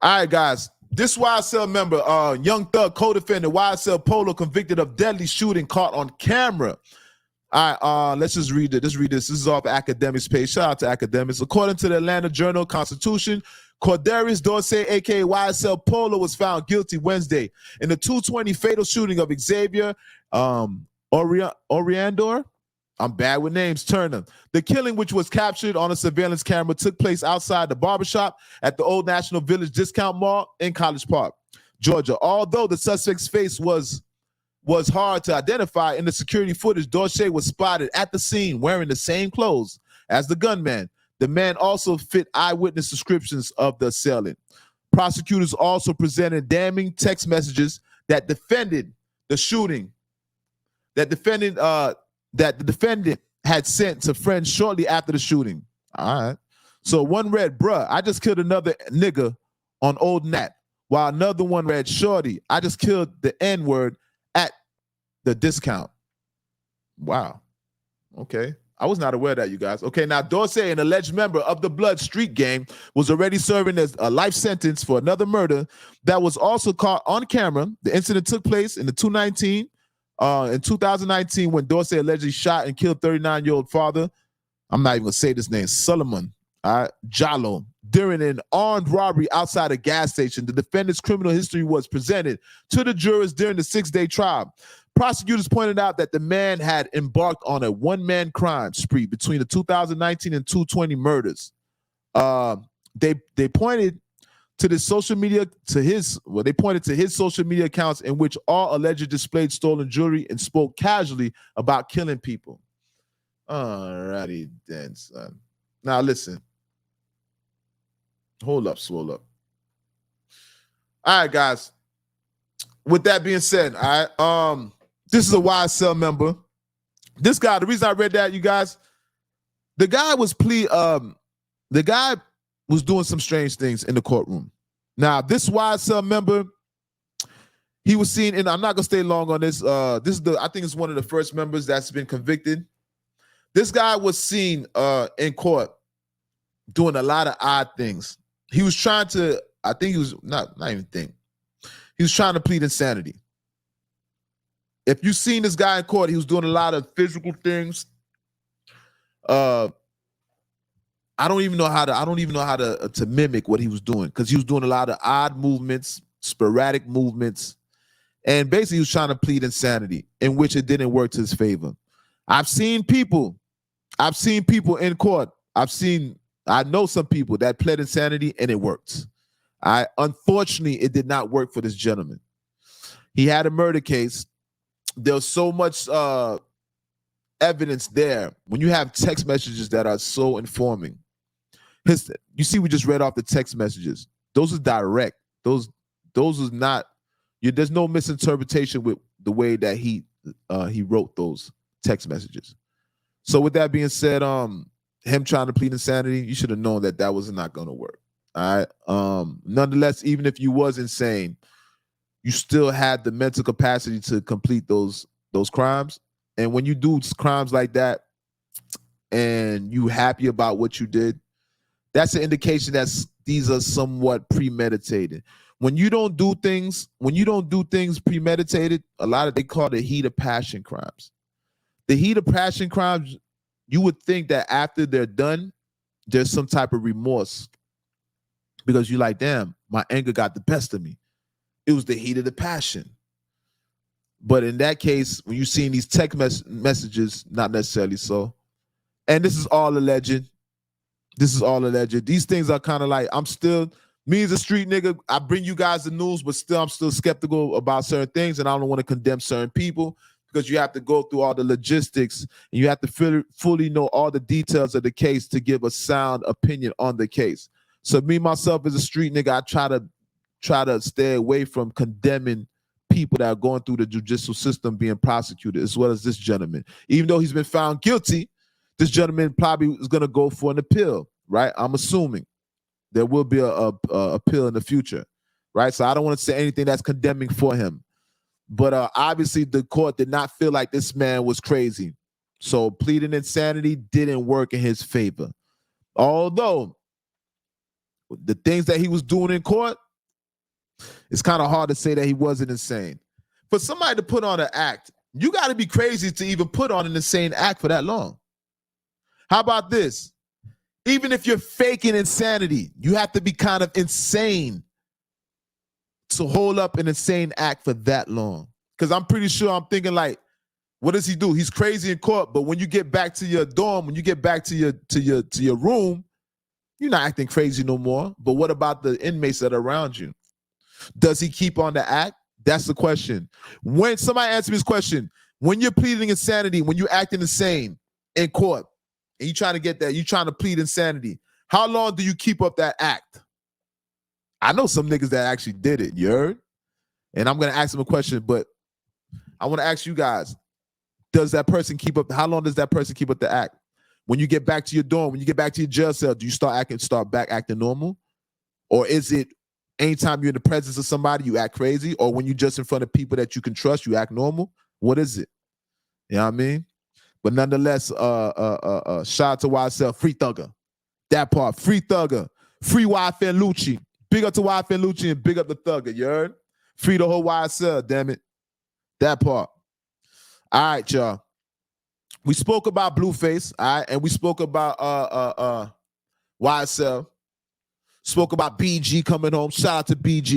All right, guys. This YSL member, Young Thug, co-defendant, YSL Polo, convicted of deadly shooting, caught on camera. All right, let's just read it. Let's read this. This is off Academics page. Shout out to Academics. According to the Atlanta Journal-Constitution, Cordarius Dorsey, a.k.a. YSL Polo, was found guilty Wednesday in the 220 fatal shooting of Xavier Oriandor. I'm bad with names, Turner. The killing, which was captured on a surveillance camera, took place outside the barbershop at the Old National Village Discount Mall in College Park, Georgia. Although the suspect's face was hard to identify in the security footage, Dorsey was spotted at the scene wearing the same clothes as the gunman. The man also fit eyewitness descriptions of the assailant. Prosecutors also presented damning text messages that defended the shooting, that the defendant had sent to friends shortly after the shooting. All right. So one read, bruh, I just killed another nigga on Old Nat. While another one read, shorty, I just killed the N-word at the discount. Wow. Okay. I was not aware of that, you guys. Okay, now Dorsey, an alleged member of the Blood Street gang, was already serving as a life sentence for another murder that was also caught on camera. The incident took place in 2019, when Dorsey allegedly shot and killed 39-year-old father, I'm not even going to say this name, Solomon Jallo, during an armed robbery outside a gas station. The defendant's criminal history was presented to the jurors during the 6-day trial. Prosecutors pointed out that the man had embarked on a one-man crime spree between the 2019 and 2020 murders. They pointed to the social media, they pointed to his social media accounts in which all alleged displayed stolen jewelry and spoke casually about killing people. Alrighty then, son. Now listen. Hold up, swole up. All right, guys. With that being said, all right, this is a YSL member. This guy, the reason I read that, you guys, the guy was doing some strange things in the courtroom. Now, this YSL member, he was seen, and I'm not gonna stay long on this. I think it's one of the first members that's been convicted. This guy was seen in court doing a lot of odd things. He was trying to, I think he was not even think. He was trying to plead insanity. If you've seen this guy in court, he was doing a lot of physical things. I don't even know how to mimic what he was doing, because he was doing a lot of odd movements, sporadic movements, and basically he was trying to plead insanity, in which it didn't work to his favor. I've seen people in court. I know some people that pled insanity and it worked. Unfortunately, it did not work for this gentleman. He had a murder case. There was so much evidence there. When you have text messages that are so informing, you see, we just read off the text messages. Those are direct. Those is not. There's no misinterpretation with the way that he wrote those text messages. So with that being said, him trying to plead insanity, you should have known that was not going to work. All right. Nonetheless, even if you was insane, you still had the mental capacity to complete those crimes. And when you do crimes like that, and you happy about what you did, that's an indication that these are somewhat premeditated. When you don't do things premeditated, they call it heat of passion crimes. The heat of passion crimes, you would think that after they're done, there's some type of remorse, because you're like, damn, my anger got the best of me. It was the heat of the passion. But in that case, when you're seeing these text messages, not necessarily so. And this is all alleged. These things are kind of like, me as a street nigga, I bring you guys the news, but still I'm still skeptical about certain things, and I don't want to condemn certain people, because you have to go through all the logistics, and you have to fully know all the details of the case to give a sound opinion on the case. So me, myself, as a street nigga, I try to stay away from condemning people that are going through the judicial system being prosecuted, as well as this gentleman. Even though he's been found guilty, this gentleman probably is going to go for an appeal, right? I'm assuming there will be a appeal in the future, right? So I don't want to say anything that's condemning for him. But obviously the court did not feel like this man was crazy. So pleading insanity didn't work in his favor. Although the things that he was doing in court, It's kind of hard to say that he wasn't insane. For somebody to put on an act, you got to be crazy to even put on an insane act for that long. How about this? Even if you're faking insanity, you have to be kind of insane to hold up an insane act for that long. Because I'm pretty sure I'm thinking like, what does he do? He's crazy in court, but when you get back to your dorm, when you get back to your room, you're not acting crazy no more. But what about the inmates that are around you? Does he keep on the act? That's the question. When somebody answer me this question, when you're pleading insanity, when you're acting insane in court, and you trying to get that, you trying to plead insanity, how long do you keep up that act? I know some niggas that actually did it, you heard? And I'm gonna ask them a question, but I want to ask you guys, does that person keep up, how long does that person keep up the act? When you get back to your dorm, when you get back to your jail cell, do you start back acting normal? Or is it anytime you're in the presence of somebody, you act crazy? Or when you're just in front of people that you can trust, you act normal? What is it? You know what I mean? But nonetheless, shout out to YSL, free thugger. That part, free thugger. Free YFN Lucci. Big up to YFN Lucci and big up the thugger, you heard? Free the whole YSL, damn it. That part. All right, y'all. We spoke about Blueface, all right, and we spoke about YSL. Spoke about BG coming home. Shout out to BG.